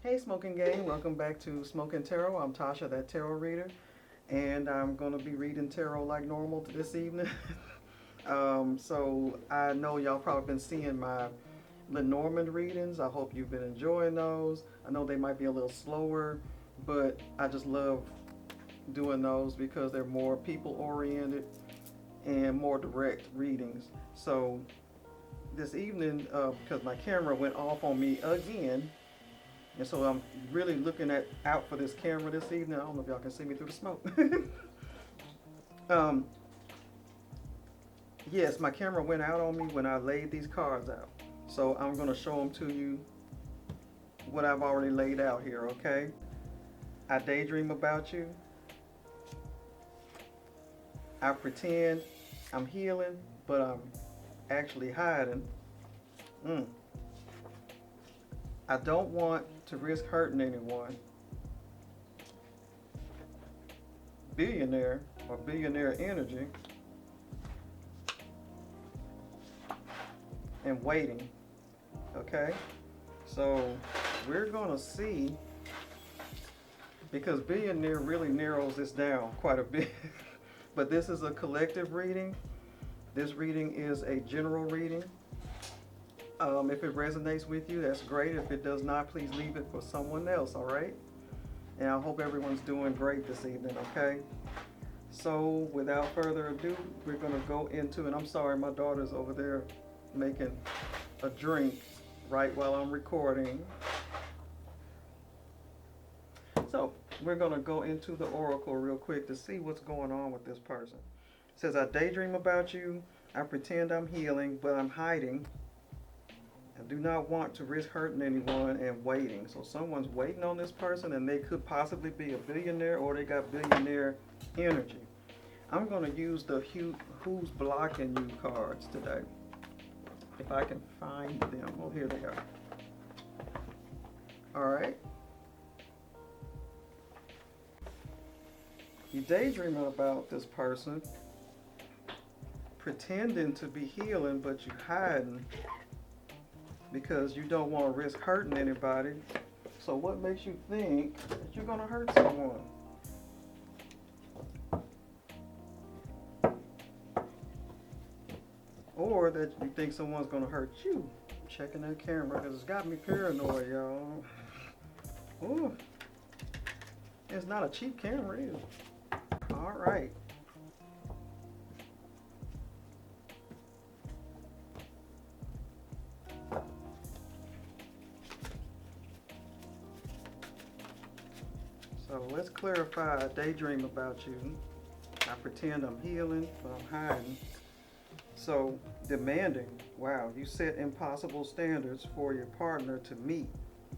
Hey Smokin Gang, welcome back to Smokin Tarot. I'm Tasha, that tarot reader, and I'm going to be reading tarot like normal this evening. So I know y'all probably been seeing my Lenormand readings. I hope you've been enjoying those. I know they might be a little slower, but I just love doing those because they're more people oriented and more direct readings. So this evening, because my camera went off on me again, and so I'm really looking out for this camera this evening. I don't know if y'all can see me through the smoke. um, yes, my camera went out on me when I laid these cards out. So I'm going to show them to you what I've already laid out here, okay? I daydream about you. I pretend I'm healing, but I'm actually hiding. I don't want to risk hurting anyone. Billionaire or billionaire energy. And waiting. Okay? So we're going to see, because billionaire really narrows this down quite a bit. But this is a collective reading. This reading is a general reading. If it resonates with you, that's great. If it does not, please leave it for someone else, all right? And I hope everyone's doing great this evening, okay? So without further ado, we're going to go into, and I'm sorry, my daughter's over there making a drink right while I'm recording. So we're going to go into the oracle real quick to see what's going on with this person. It says, I daydream about you. I pretend I'm healing, but I'm hiding. I do not want to risk hurting anyone and waiting. So someone's waiting on this person, and they could possibly be a billionaire or they got billionaire energy. I'm going to use the Who's Blocking You cards today. If I can find them. Oh, here they are. All right. You daydreaming about this person, pretending to be healing, but you hiding because you don't want to risk hurting anybody. So what makes you think that you're going to hurt someone? Or that you think someone's going to hurt you? I'm checking that camera because it's got me paranoid, y'all. Ooh. It's not a cheap camera either. All right. So let's clarify. I daydream about you. I pretend I'm healing, but I'm hiding. So demanding. Wow, you set impossible standards for your partner to meet.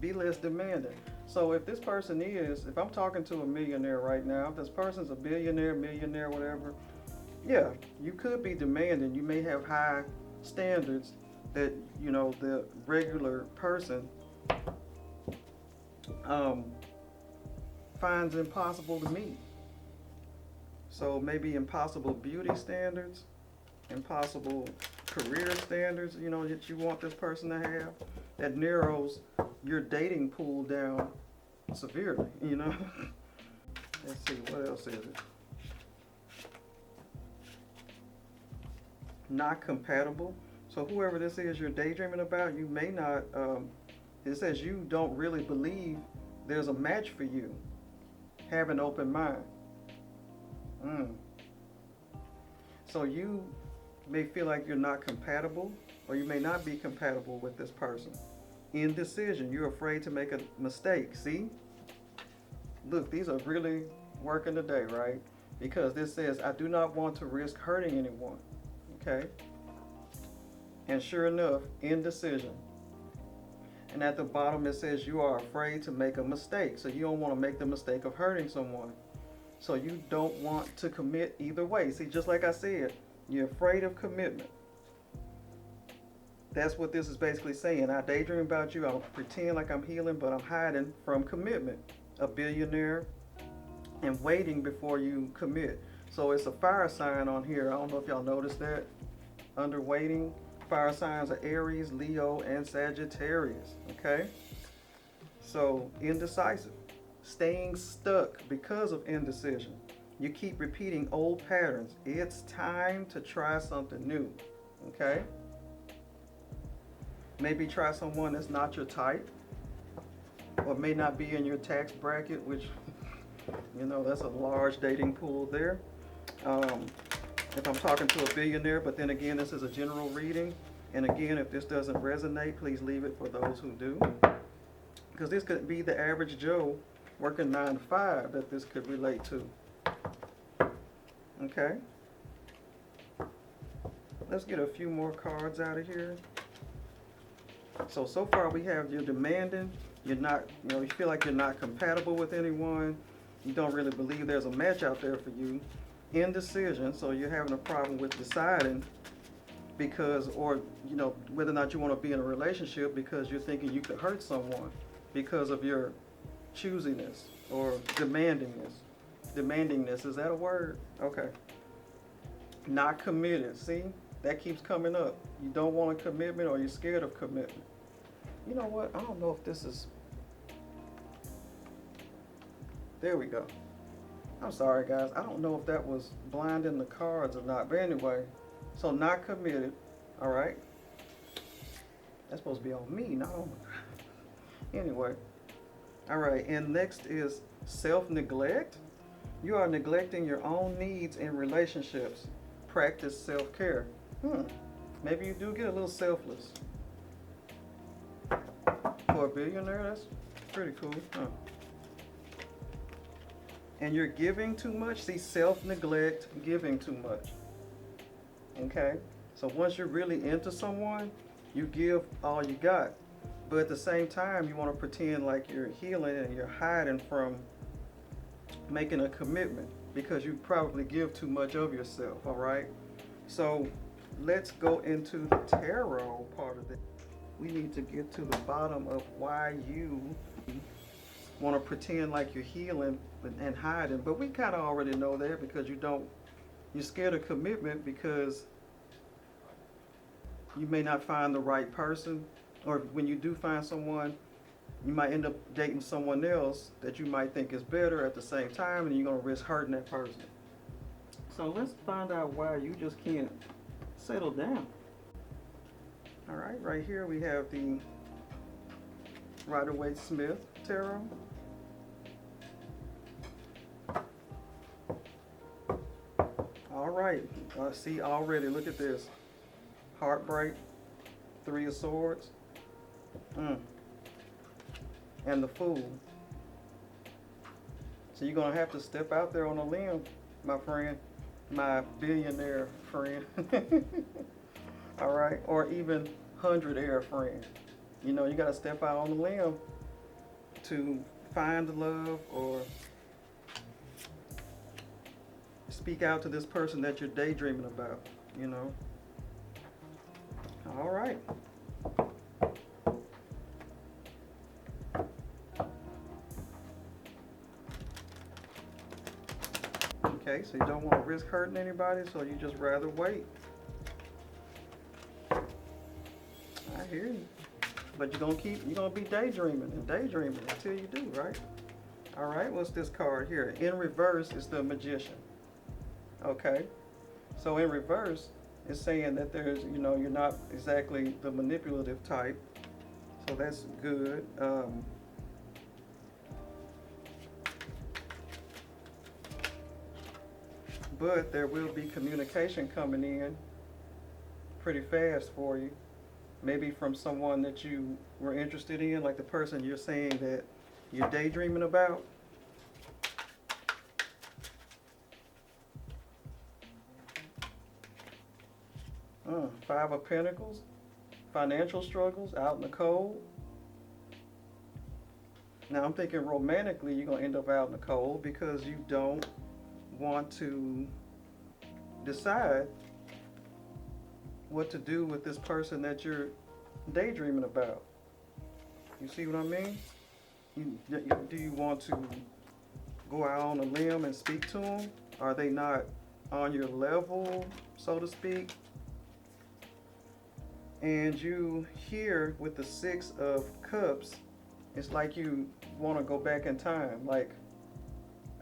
Be less demanding. So if this person if I'm talking to a millionaire right now, if this person's a billionaire, millionaire, whatever, yeah, you could be demanding. You may have high standards that, the regular person finds impossible to meet. So maybe impossible beauty standards, impossible career standards, that you want this person to have. That narrows your dating pool down severely, Let's see, what else is it? Not compatible. So whoever this is you're daydreaming about, you may not, it says you don't really believe there's a match for you. Have an open mind. So you may feel like you're not compatible, or you may not be compatible with this person. Indecision. You're afraid to make a mistake. See? Look, these are really working today, right? Because this says, I do not want to risk hurting anyone. Okay? And sure enough, indecision. And at the bottom it says you are afraid to make a mistake. So you don't want to make the mistake of hurting someone. So you don't want to commit either way. See, just like I said, you're afraid of commitment. That's what this is basically saying. I daydream about you. I pretend like I'm healing, but I'm hiding from commitment. A billionaire and waiting before you commit. So it's a fire sign on here. I don't know if y'all noticed that. Under waiting, fire signs are Aries, Leo, and Sagittarius. Okay? So indecisive, staying stuck because of indecision. You keep repeating old patterns. It's time to try something new. Okay? Maybe try someone that's not your type or may not be in your tax bracket, which, that's a large dating pool there. Um, if I'm talking to a billionaire, but then again, this is a general reading. And again, if this doesn't resonate, please leave it for those who do. Because this could be the average Joe working 9 to 5 that this could relate to. Okay? Let's get a few more cards out of here. So far we have you're demanding, you're not, you feel like you're not compatible with anyone, you don't really believe there's a match out there for you. Indecision, so you're having a problem with deciding because, or, whether or not you want to be in a relationship because you're thinking you could hurt someone because of your choosiness or demandingness. Demandingness, is that a word? Okay. Not committed, see? That keeps coming up. You don't want a commitment or you're scared of commitment. You know what? I don't know if this is... There we go. I'm sorry, guys. I don't know if that was blinding the cards or not. But anyway, so not committed. All right. That's supposed to be on me, not on... Anyway. All right. And next is self-neglect. You are neglecting your own needs in relationships. Practice self-care. Maybe you do get a little selfless. For a billionaire, that's pretty cool. And you're giving too much. See, self-neglect, giving too much. Okay? So once you're really into someone, you give all you got. But at the same time, you want to pretend like you're healing and you're hiding from making a commitment because you probably give too much of yourself, all right? So let's go into the tarot part of it. We need to get to the bottom of why you want to pretend like you're healing and hiding. But we kind of already know that because you're scared of commitment because you may not find the right person. Or when you do find someone, you might end up dating someone else that you might think is better at the same time, and you're going to risk hurting that person. So let's find out why you just can't settle down. All right here we have the Rider-Waite-Smith Tarot. All right, see already, look at this. Heartbreak, 3 of Swords, and the Fool. So you're gonna have to step out there on a limb, my friend, my billionaire friend. All right, or even 100-air friend. You gotta step out on the limb to find the love or speak out to this person that you're daydreaming about, All right. Okay, so you don't want to risk hurting anybody, so you just rather wait. I hear you. But you're gonna be daydreaming until you do, right? All right, what's this card here? In reverse is the Magician. Okay, so in reverse, it's saying that there's, you're not exactly the manipulative type, so that's good. But there will be communication coming in pretty fast for you. Maybe from someone that you were interested in, like the person you're saying that you're daydreaming about. Five of Pentacles, financial struggles, out in the cold. Now I'm thinking romantically you're going to end up out in the cold because you don't want to decide what to do with this person that you're daydreaming about. You see what I mean? Do you want to go out on a limb and speak to them? Are they not on your level, so to speak? And you here with the 6 of Cups, It's like you want to go back in time, like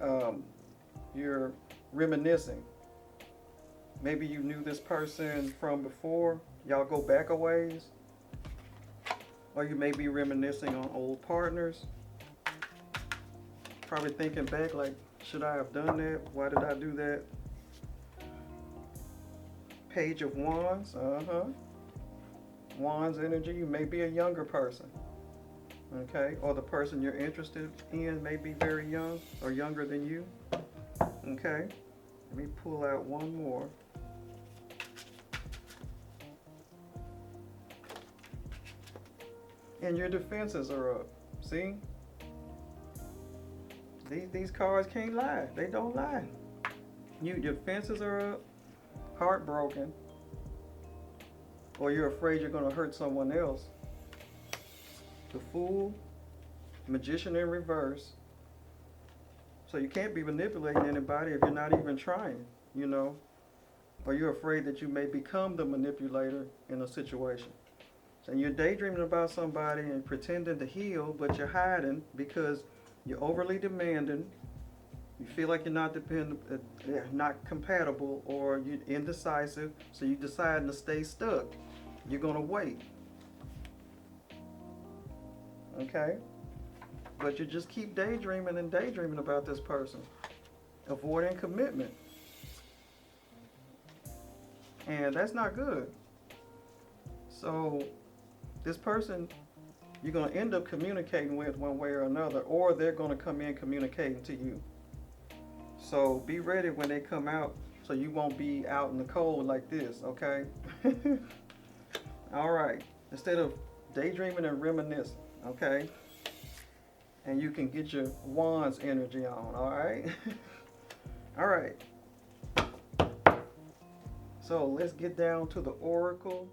um, you're reminiscing. Maybe you knew this person from before, y'all go back a ways, or you may be reminiscing on old partners. Probably thinking back like, should I have done that? Why did I do that? Page of Wands, Wands energy, you may be a younger person, okay? Or the person you're interested in may be very young or younger than you, okay? Let me pull out one more. And your defenses are up, see? These cards can't lie, they don't lie. Your defenses are up, heartbroken, or you're afraid you're going to hurt someone else. The Fool, Magician in reverse. So you can't be manipulating anybody if you're not even trying, you know. Or you're afraid that you may become the manipulator in a situation. So you're daydreaming about somebody and pretending to heal, but you're hiding because you're overly demanding. You feel like you're not compatible, or you're indecisive, so you decide to stay stuck. You're gonna wait, okay? But you just keep daydreaming and daydreaming about this person, avoiding commitment, and that's not good. So this person you're gonna end up communicating with one way or another, or they're gonna come in communicating to you. So be ready when they come out, so you won't be out in the cold like this, okay? All right, instead of daydreaming and reminiscing, okay? And you can get your Wands energy on, all right? All right. So let's get down to the Oracle.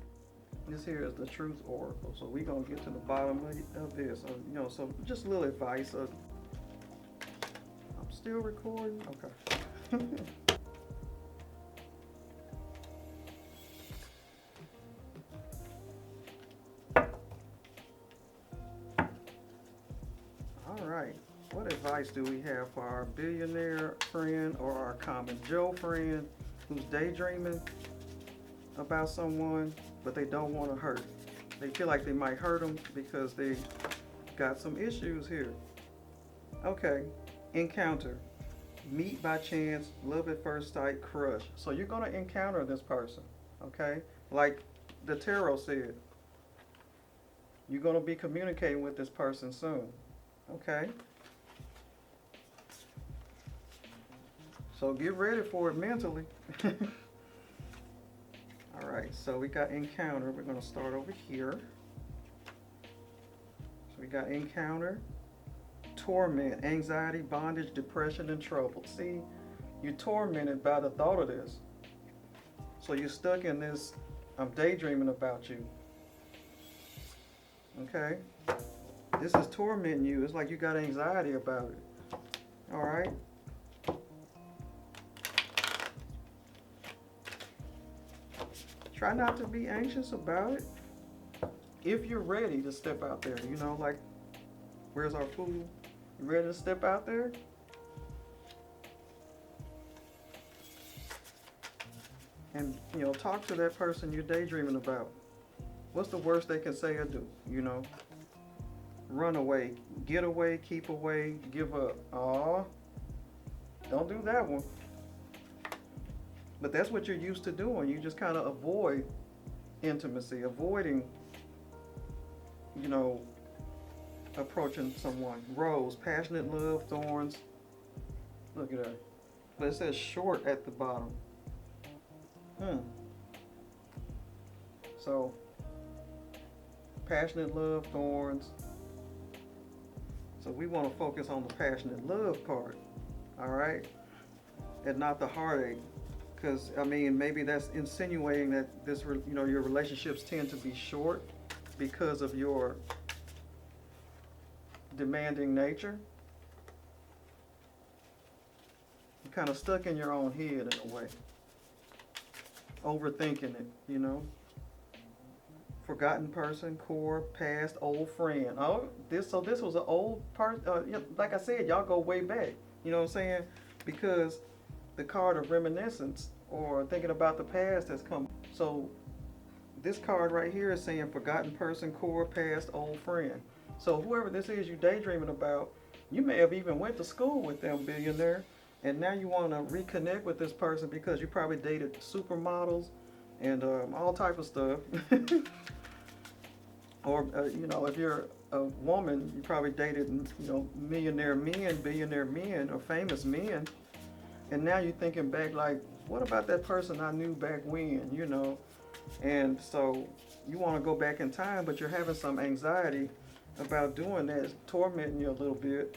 This here is the Truth Oracle. So we're gonna get to the bottom of this. So just a little advice. I'm still recording, okay. All right, what advice do we have for our billionaire friend or our common Joe friend who's daydreaming about someone, but they don't want to hurt? They feel like they might hurt them because they got some issues here. Okay, encounter, meet by chance, love at first sight, crush. So you're going to encounter this person, okay? Like the tarot said, you're going to be communicating with this person soon. Okay, so get ready for it mentally. All right, so we got encounter. We're going to start over here. So we got encounter, torment, anxiety, bondage, depression, and trouble. See, you're tormented by the thought of this. So you're stuck in this, I'm daydreaming about you. Okay? This is tormenting you. It's like you got anxiety about it. All right? Try not to be anxious about it. If you're ready to step out there, like, where's our Fool? You ready to step out there? And, talk to that person you're daydreaming about. What's the worst they can say or do, Run away, get away, keep away, give up. Aw, don't do that one. But that's what you're used to doing. You just kind of avoid intimacy, avoiding, approaching someone. Rose, passionate love, thorns. Look at that. But it says short at the bottom. So, passionate love, thorns. So we want to focus on the passionate love part, all right? And not the heartache. Because, maybe that's insinuating that your relationships tend to be short because of your demanding nature. You're kind of stuck in your own head in a way. Overthinking it, forgotten person, core, past, old friend. Oh, this was an old part. Like I said, y'all go way back. You know what I'm saying? Because the card of reminiscence or thinking about the past has come. So this card right here is saying forgotten person, core, past, old friend. So whoever this is you daydreaming about, you may have even went to school with them, billionaire, and now you want to reconnect with this person because you probably dated supermodels and all type of stuff. Or if you're a woman, you probably dated millionaire men, billionaire men, or famous men, and now you're thinking back like, what about that person I knew back when, And so you want to go back in time, but you're having some anxiety about doing that. It's tormenting you a little bit.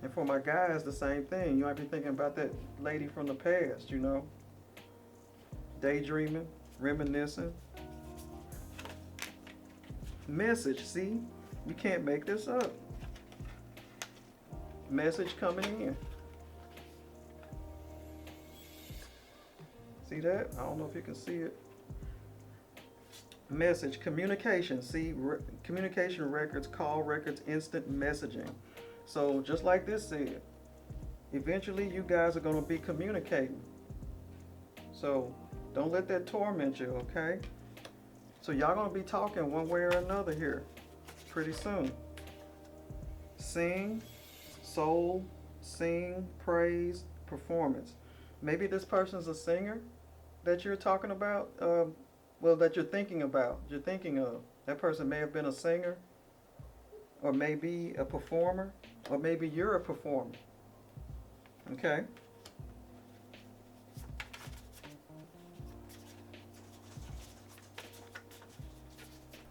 And for my guys, the same thing. You might be thinking about that lady from the past, daydreaming, reminiscing. Message, see? You can't make this up. Message coming in. See that? I don't know if you can see it. Message, communication. See, communication records, call records, instant messaging. So just like this said, eventually you guys are going to be communicating. So don't let that torment you, okay? So y'all going to be talking one way or another here pretty soon. Sing, soul, sing, praise, performance. Maybe this person's a singer that you're talking about, that you're thinking about, you're thinking of. That person may have been a singer, or maybe a performer, or maybe you're a performer. Okay?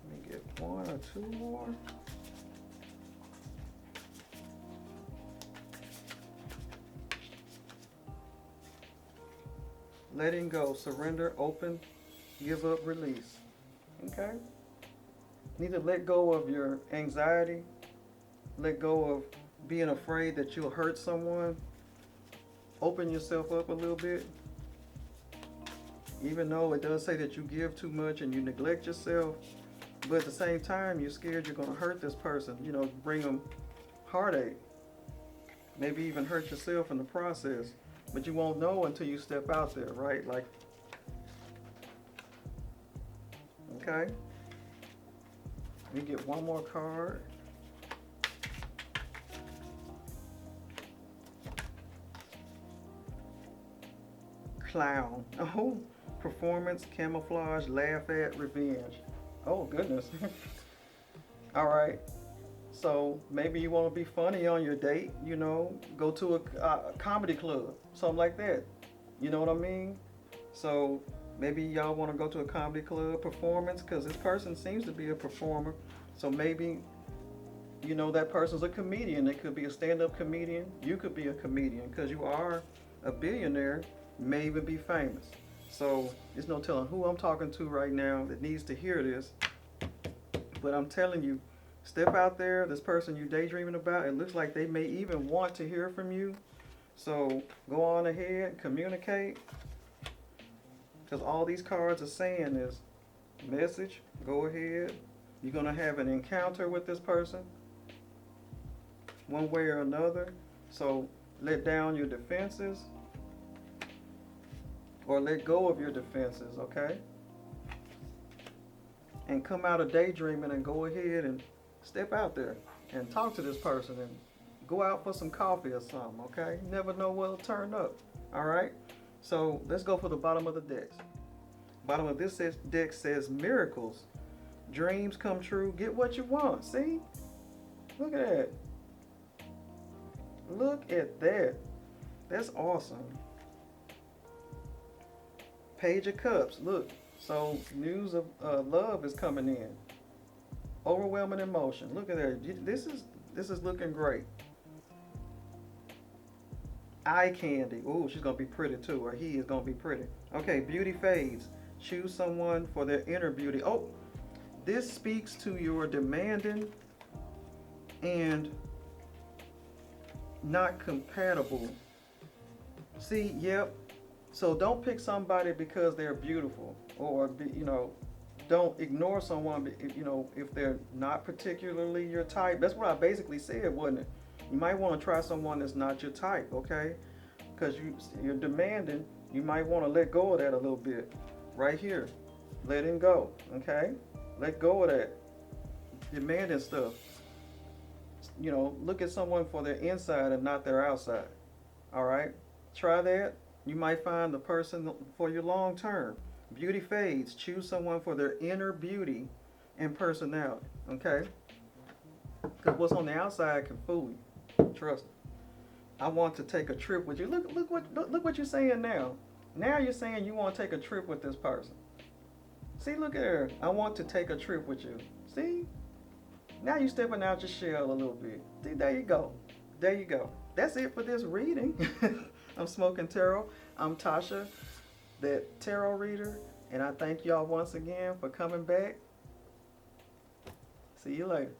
Let me get one or two more. Letting go, surrender, open, give up, release. Okay? Need to let go of your anxiety. Let go of being afraid that you'll hurt someone. Open yourself up a little bit. Even though it does say that you give too much and you neglect yourself, but at the same time, you're scared you're going to hurt this person, bring them heartache. Maybe even hurt yourself in the process. But you won't know until you step out there, right? Okay. Let me get one more card. Clown. Oh, performance, camouflage, laugh at, revenge. Oh, goodness. All right. So maybe you want to be funny on your date, go to a comedy club, something like that. You know what I mean? So maybe y'all want to go to a comedy club performance because this person seems to be a performer. So maybe, that person's a comedian. It could be a stand-up comedian. You could be a comedian because you are a billionaire. You may even be famous. So there's no telling who I'm talking to right now that needs to hear this. But I'm telling you, step out there, this person you're daydreaming about, it looks like they may even want to hear from you. So go on ahead, communicate. Because all these cards are saying is, message, go ahead. You're going to have an encounter with this person, one way or another. So let down your defenses, or let go of your defenses, okay? And come out of daydreaming and go ahead and step out there and talk to this person and go out for some coffee or something, okay? You never know what'll turn up, all right? So let's go for the bottom of the deck. Bottom of this deck says miracles. Dreams come true. Get what you want. See? Look at that. Look at that. That's awesome. Page of Cups. Look. So news of love is coming in. Overwhelming emotion. Look at that. This is looking great. Eye candy. Ooh, she's gonna be pretty too, or he is gonna be pretty. Okay, beauty fades. Choose someone for their inner beauty. Oh, this speaks to your demanding and not compatible. See, yep. So don't pick somebody because they're beautiful or don't ignore someone, you know, if they're not particularly your type. That's what I basically said, wasn't it? You might want to try someone that's not your type, okay? Because you're demanding. You might want to let go of that a little bit. Right here, letting go, okay? Let go of that demanding stuff. You know, look at someone for their inside and not their outside. All right, try that. You might find the person for your long term. Beauty fades. Choose someone for their inner beauty and personality. Okay, because what's on the outside can fool you. Trust me. I want to take a trip with you. Look what you're saying now. Now you're saying you want to take a trip with this person. See, look at her. I want to take a trip with you. See? Now you're stepping out your shell a little bit. See, there you go. There you go. That's it for this reading. I'm Smokin Tarot. I'm Tasha, that tarot reader. And I thank y'all once again for coming back. See you later.